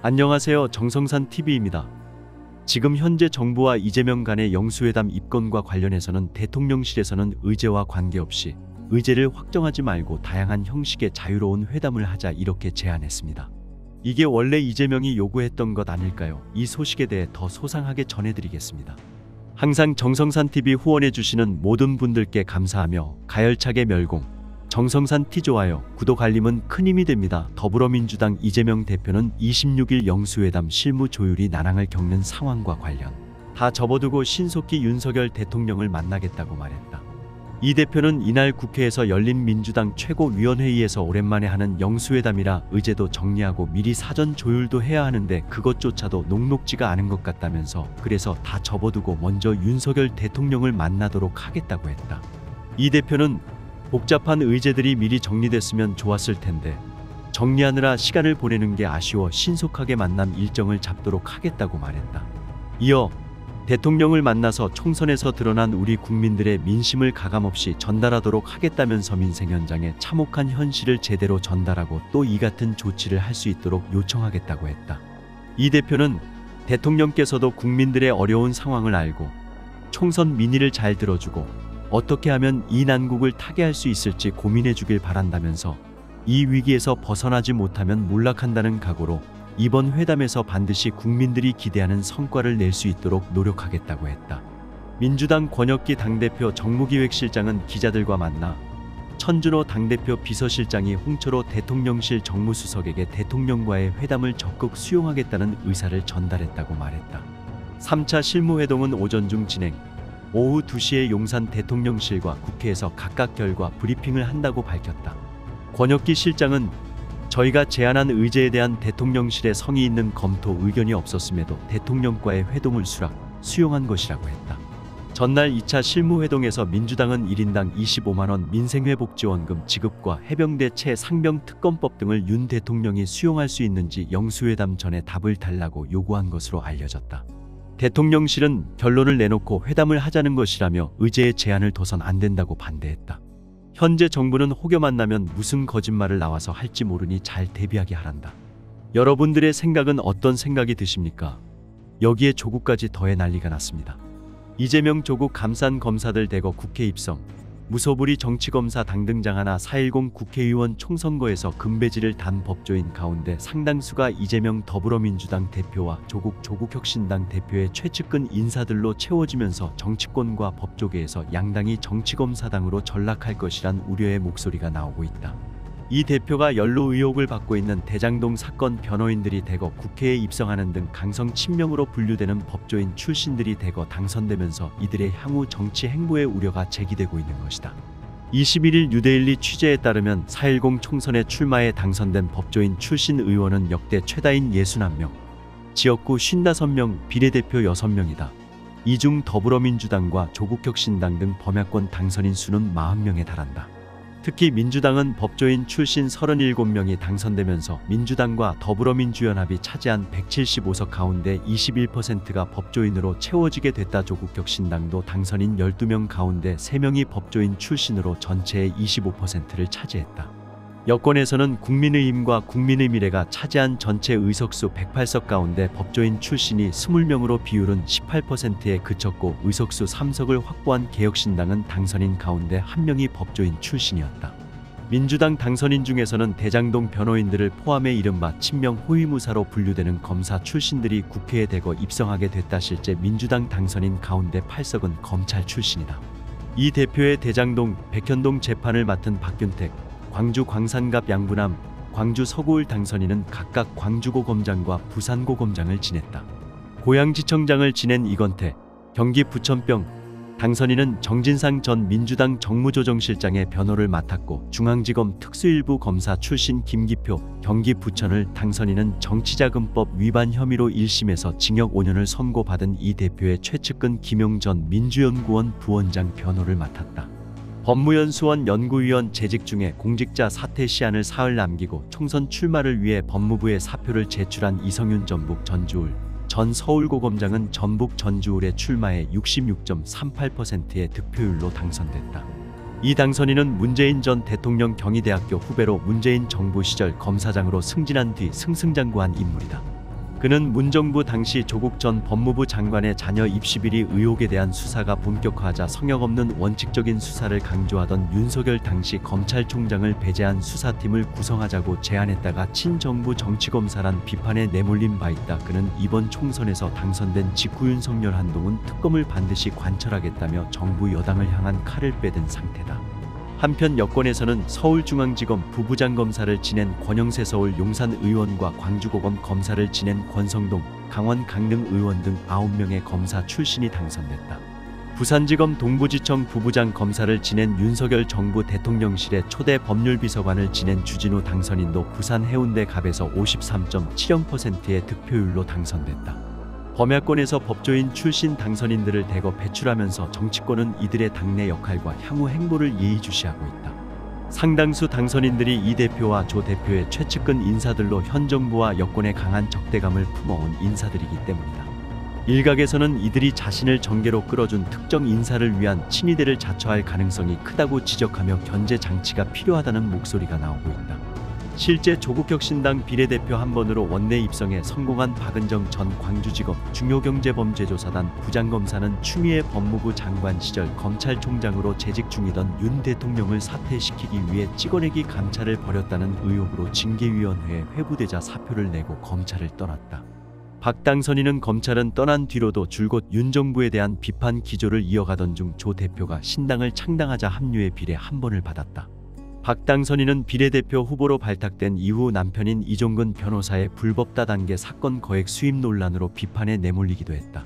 안녕하세요. 정성산 TV입니다. 지금 현재 정부와 이재명 간의 영수회담 입건과 관련해서는 대통령실에서는 의제와 관계없이 의제를 확정하지 말고 다양한 형식의 자유로운 회담을 하자 이렇게 제안했습니다. 이게 원래 이재명이 요구했던 것 아닐까요? 이 소식에 대해 더 소상하게 전해드리겠습니다. 항상 정성산TV 후원해주시는 모든 분들께 감사하며 가열차게 멸공, 정성산 T 좋아요, 구독 알림은 큰 힘이 됩니다. 더불어민주당 이재명 대표는 26일 영수회담 실무 조율이 난항을 겪는 상황과 관련 다 접어두고 신속히 윤석열 대통령을 만나겠다고 말했다. 이 대표는 이날 국회에서 열린 민주당 최고위원회의에서 오랜만에 하는 영수회담이라 의제도 정리하고 미리 사전 조율도 해야 하는데 그것조차도 녹록지가 않은 것 같다면서 그래서 다 접어두고 먼저 윤석열 대통령을 만나도록 하겠다고 했다. 이 대표는 복잡한 의제들이 미리 정리됐으면 좋았을 텐데 정리하느라 시간을 보내는 게 아쉬워 신속하게 만남 일정을 잡도록 하겠다고 말했다. 이어 대통령을 만나서 총선에서 드러난 우리 국민들의 민심을 가감없이 전달하도록 하겠다면서 민생 현장의 참혹한 현실을 제대로 전달하고 또 이 같은 조치를 할 수 있도록 요청하겠다고 했다. 이 대표는 대통령께서도 국민들의 어려운 상황을 알고 총선 민의를 잘 들어주고 어떻게 하면 이 난국을 타개할 수 있을지 고민해 주길 바란다면서 이 위기에서 벗어나지 못하면 몰락한다는 각오로 이번 회담에서 반드시 국민들이 기대하는 성과를 낼 수 있도록 노력하겠다고 했다. 민주당 권혁기 당대표 정무기획실장은 기자들과 만나 천준호 당대표 비서실장이 홍철호 대통령실 정무수석에게 대통령과의 회담을 적극 수용하겠다는 의사를 전달했다고 말했다. 3차 실무회동은 오전 중 진행, 오후 2시에 용산 대통령실과 국회에서 각각 결과 브리핑을 한다고 밝혔다. 권혁기 실장은 저희가 제안한 의제에 대한 대통령실의 성의 있는 검토 의견이 없었음에도 대통령과의 회동을 수용한 것이라고 했다. 전날 2차 실무회동에서 민주당은 1인당 25만원 민생회복지원금 지급과 해병대 최상병 특검법 등을 윤 대통령이 수용할 수 있는지 영수회담 전에 답을 달라고 요구한 것으로 알려졌다. 대통령실은 결론을 내놓고 회담을 하자는 것이라며 의제의 제안을 둬선 안 된다고 반대했다. 현재 정부는 혹여 만나면 무슨 거짓말을 나와서 할지 모르니 잘 대비하게 하란다. 여러분들의 생각은 어떤 생각이 드십니까? 여기에 조국까지 더해 난리가 났습니다. 이재명 조국 감싼 검사들 대거 국회 입성, 무소불위 정치검사 당등장 하나 4.10 국회의원 총선거에서 금배지를 단 법조인 가운데 상당수가 이재명 더불어민주당 대표와 조국혁신당 대표의 최측근 인사들로 채워지면서 정치권과 법조계에서 양당이 정치검사당으로 전락할 것이란 우려의 목소리가 나오고 있다. 이 대표가 연루 의혹을 받고 있는 대장동 사건 변호인들이 대거 국회에 입성하는 등 강성 친명으로 분류되는 법조인 출신들이 대거 당선되면서 이들의 향후 정치 행보의 우려가 제기되고 있는 것이다. 21일 뉴데일리 취재에 따르면 4.10 총선에 출마해 당선된 법조인 출신 의원은 역대 최다인 61명, 지역구 55명, 비례대표 6명이다. 이 중 더불어민주당과 조국혁신당 등 범야권 당선인 수는 40명에 달한다. 특히 민주당은 법조인 출신 37명이 당선되면서 민주당과 더불어민주연합이 차지한 175석 가운데 21%가 법조인으로 채워지게 됐다. 조국혁신당도 당선인 12명 가운데 3명이 법조인 출신으로 전체의 25%를 차지했다. 여권에서는 국민의힘과 국민의미래가 차지한 전체 의석수 108석 가운데 법조인 출신이 20명으로 비율은 18%에 그쳤고 의석수 3석을 확보한 개혁신당은 당선인 가운데 1명이 법조인 출신이었다. 민주당 당선인 중에서는 대장동 변호인들을 포함해 이른바 친명 호위무사로 분류되는 검사 출신들이 국회에 대거 입성하게 됐다. 실제 민주당 당선인 가운데 8석은 검찰 출신이다. 이 대표의 대장동, 백현동 재판을 맡은 박균택, 광주 광산갑 양부남, 광주 서구을 당선인은 각각 광주고검장과 부산고검장을 지냈다. 고양지청장을 지낸 이건태, 경기 부천병 당선인은 정진상 전 민주당 정무조정실장의 변호를 맡았고 중앙지검 특수일부 검사 출신 김기표, 경기 부천을 당선인은 정치자금법 위반 혐의로 1심에서 징역 5년을 선고받은 이 대표의 최측근 김용 전 민주연구원 부원장 변호를 맡았다. 법무연수원 연구위원 재직 중에 공직자 사퇴 시한을 사흘 남기고 총선 출마를 위해 법무부에 사표를 제출한 이성윤 전북 전주울 전 서울고검장은 전북 전주울에 출마해 66.38%의 득표율로 당선됐다. 이 당선인은 문재인 전 대통령 경희대학교 후배로 문재인 정부 시절 검사장으로 승진한 뒤 승승장구한 인물이다. 그는 문정부 당시 조국 전 법무부 장관의 자녀 입시 비리 의혹에 대한 수사가 본격화하자 성역 없는 원칙적인 수사를 강조하던 윤석열 당시 검찰총장을 배제한 수사팀을 구성하자고 제안했다가 친정부 정치검사란 비판에 내몰린 바 있다. 그는 이번 총선에서 당선된 직후 윤석열 한동훈 특검을 반드시 관철하겠다며 정부 여당을 향한 칼을 빼든 상태다. 한편 여권에서는 서울중앙지검 부부장검사를 지낸 권영세 서울 용산의원과 광주고검 검사를 지낸 권성동 강원 강릉의원 등 9명의 검사 출신이 당선됐다. 부산지검 동부지청 부부장 검사를 지낸 윤석열 정부 대통령실의 초대 법률비서관을 지낸 주진우 당선인도 부산 해운대 갑에서 53.70%의 득표율로 당선됐다. 범야권에서 법조인 출신 당선인들을 대거 배출하면서 정치권은 이들의 당내 역할과 향후 행보를 예의주시하고 있다. 상당수 당선인들이 이 대표와 조 대표의 최측근 인사들로 현 정부와 여권에 강한 적대감을 품어온 인사들이기 때문이다. 일각에서는 이들이 자신을 전개로 끌어준 특정 인사를 위한 친위대를 자처할 가능성이 크다고 지적하며 견제 장치가 필요하다는 목소리가 나오고 있다. 실제 조국혁신당 비례대표 한 번으로 원내 입성에 성공한 박은정 전 광주지검 중요경제범죄조사단 부장검사는 추미애 법무부 장관 시절 검찰총장으로 재직 중이던 윤 대통령을 사퇴시키기 위해 찍어내기 감찰을 벌였다는 의혹으로 징계위원회에 회부되자 사표를 내고 검찰을 떠났다. 박 당선인은 검찰은 떠난 뒤로도 줄곧 윤 정부에 대한 비판 기조를 이어가던 중 조 대표가 신당을 창당하자 합류의 비례 한 번을 받았다. 박 당선인은 비례대표 후보로 발탁된 이후 남편인 이종근 변호사의 불법 다단계 사건 거액 수입 논란으로 비판에 내몰리기도 했다.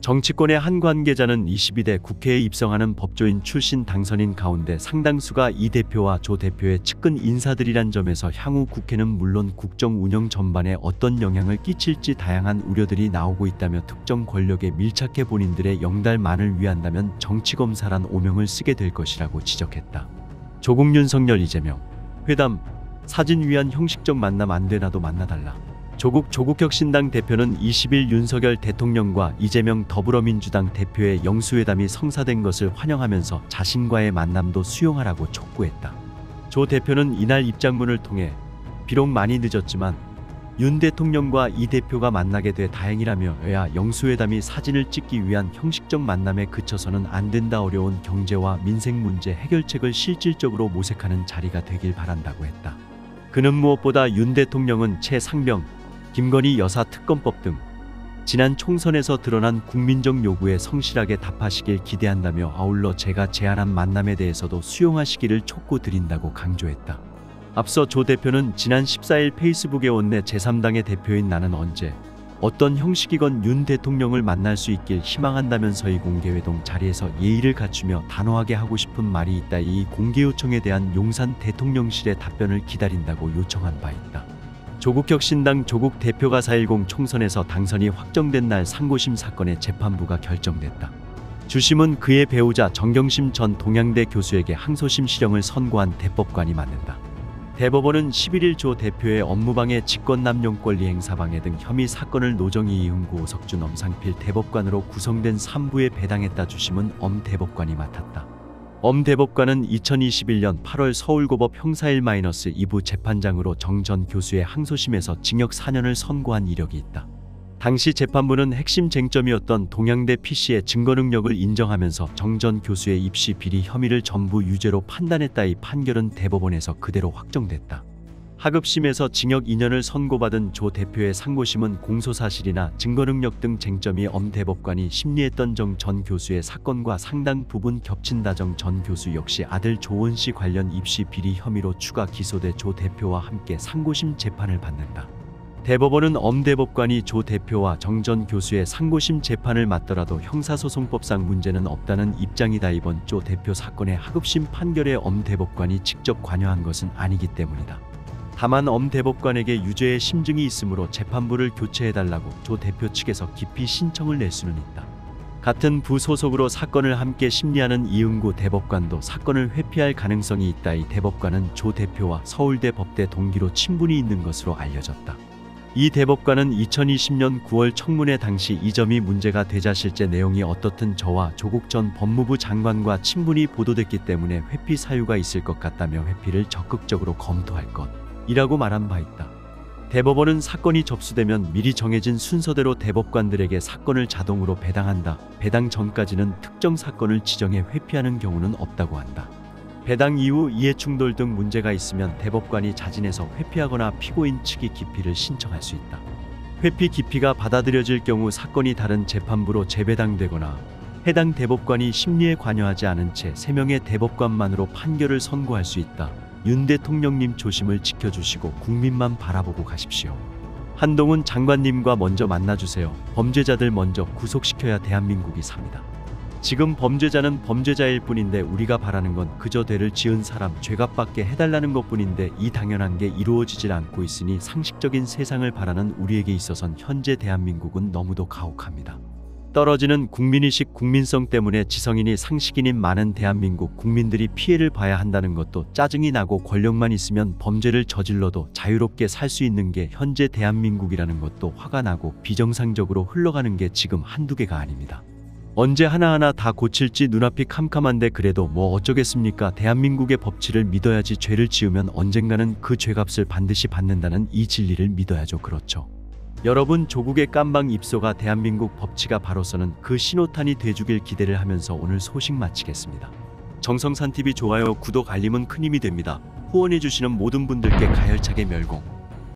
정치권의 한 관계자는 22대 국회에 입성하는 법조인 출신 당선인 가운데 상당수가 이 대표와 조 대표의 측근 인사들이란 점에서 향후 국회는 물론 국정 운영 전반에 어떤 영향을 끼칠지 다양한 우려들이 나오고 있다며 특정 권력에 밀착해 본인들의 영달만을 위한다면 정치검사란 오명을 쓰게 될 것이라고 지적했다. 조국 윤석열 이재명 회담 사진 위한 형식적 만남 안 되나도 만나달라. 조국혁신당 대표는 20일 윤석열 대통령과 이재명 더불어민주당 대표의 영수회담이 성사된 것을 환영하면서 자신과의 만남도 수용하라고 촉구했다. 조 대표는 이날 입장문을 통해 비록 많이 늦었지만 윤 대통령과 이 대표가 만나게 돼 다행이라며 여야 영수회담이 사진을 찍기 위한 형식적 만남에 그쳐서는 안 된다. 어려운 경제와 민생 문제 해결책을 실질적으로 모색하는 자리가 되길 바란다고 했다. 그는 무엇보다 윤 대통령은 최상병, 김건희 여사 특검법 등 지난 총선에서 드러난 국민적 요구에 성실하게 답하시길 기대한다며 아울러 제가 제안한 만남에 대해서도 수용하시기를 촉구드린다고 강조했다. 앞서 조 대표는 지난 14일 페이스북에 원내 제3당의 대표인 나는 언제 어떤 형식이건 윤 대통령을 만날 수 있길 희망한다면서 이 공개회동 자리에서 예의를 갖추며 단호하게 하고 싶은 말이 있다. 이 공개 요청에 대한 용산 대통령실의 답변을 기다린다고 요청한 바 있다. 조국혁신당 조국 대표가 4.10 총선에서 당선이 확정된 날 상고심 사건의 재판부가 결정됐다. 주심은 그의 배우자 정경심 전 동양대 교수에게 항소심 실형을 선고한 대법관이 맡는다. 대법원은 11일 조 대표의 업무방해, 직권남용권리 행사방해 등 혐의 사건을 노정희, 이흥구, 오석준, 엄상필 대법관으로 구성된 3부에 배당했다. 주심은 엄 대법관이 맡았다. 엄 대법관은 2021년 8월 서울고법 형사 1-2부 재판장으로 정 전 교수의 항소심에서 징역 4년을 선고한 이력이 있다. 당시 재판부는 핵심 쟁점이었던 동양대 PC의 증거 능력을 인정하면서 정 전 교수의 입시 비리 혐의를 전부 유죄로 판단했다. 이 판결은 대법원에서 그대로 확정됐다. 하급심에서 징역 2년을 선고받은 조 대표의 상고심은 공소사실이나 증거능력 등 쟁점이 엄 대법관이 심리했던 정 전 교수의 사건과 상당 부분 겹친다. 정 전 교수 역시 아들 조원 씨 관련 입시 비리 혐의로 추가 기소돼 조 대표와 함께 상고심 재판을 받는다. 대법원은 엄 대법관이 조 대표와 정 전 교수의 상고심 재판을 맡더라도 형사소송법상 문제는 없다는 입장이다. 이번 조 대표 사건의 하급심 판결에 엄 대법관이 직접 관여한 것은 아니기 때문이다. 다만 엄 대법관에게 유죄의 심증이 있으므로 재판부를 교체해달라고 조 대표 측에서 기피 신청을 낼 수는 있다. 같은 부 소속으로 사건을 함께 심리하는 이흥구 대법관도 사건을 회피할 가능성이 있다. 이 대법관은 조 대표와 서울대 법대 동기로 친분이 있는 것으로 알려졌다. 이 대법관은 2020년 9월 청문회 당시 이 점이 문제가 되자 실제 내용이 어떻든 저와 조국 전 법무부 장관과 친분이 보도됐기 때문에 회피 사유가 있을 것 같다며 회피를 적극적으로 검토할 것이라고 말한 바 있다. 대법원은 사건이 접수되면 미리 정해진 순서대로 대법관들에게 사건을 자동으로 배당한다. 배당 전까지는 특정 사건을 지정해 회피하는 경우는 없다고 한다. 배당 이후 이해충돌 등 문제가 있으면 대법관이 자진해서 회피하거나 피고인 측이 기피를 신청할 수 있다. 회피 기피가 받아들여질 경우 사건이 다른 재판부로 재배당되거나 해당 대법관이 심리에 관여하지 않은 채 3명의 대법관만으로 판결을 선고할 수 있다. 윤 대통령님 조심을 지켜주시고 국민만 바라보고 가십시오. 한동훈 장관님과 먼저 만나주세요. 범죄자들 먼저 구속시켜야 대한민국이 삽니다. 지금 범죄자는 범죄자일 뿐인데 우리가 바라는 건 그저 죄를 지은 사람 죄값받게 해달라는 것뿐인데 이 당연한 게 이루어지질 않고 있으니 상식적인 세상을 바라는 우리에게 있어선 현재 대한민국은 너무도 가혹합니다. 떨어지는 국민의식 국민성 때문에 지성인이 상식인인 많은 대한민국 국민들이 피해를 봐야 한다는 것도 짜증이 나고 권력만 있으면 범죄를 저질러도 자유롭게 살 수 있는 게 현재 대한민국이라는 것도 화가 나고 비정상적으로 흘러가는 게 지금 한두 개가 아닙니다. 언제 하나하나 다 고칠지 눈앞이 캄캄한데 그래도 뭐 어쩌겠습니까? 대한민국의 법치를 믿어야지. 죄를 지으면 언젠가는 그 죄값을 반드시 받는다는 이 진리를 믿어야죠. 그렇죠. 여러분, 조국의 깜방 입소가 대한민국 법치가 바로서는 그 신호탄이 돼주길 기대를 하면서 오늘 소식 마치겠습니다. 정성산TV 좋아요, 구독, 알림은 큰 힘이 됩니다. 후원해주시는 모든 분들께 가열차게 멸공.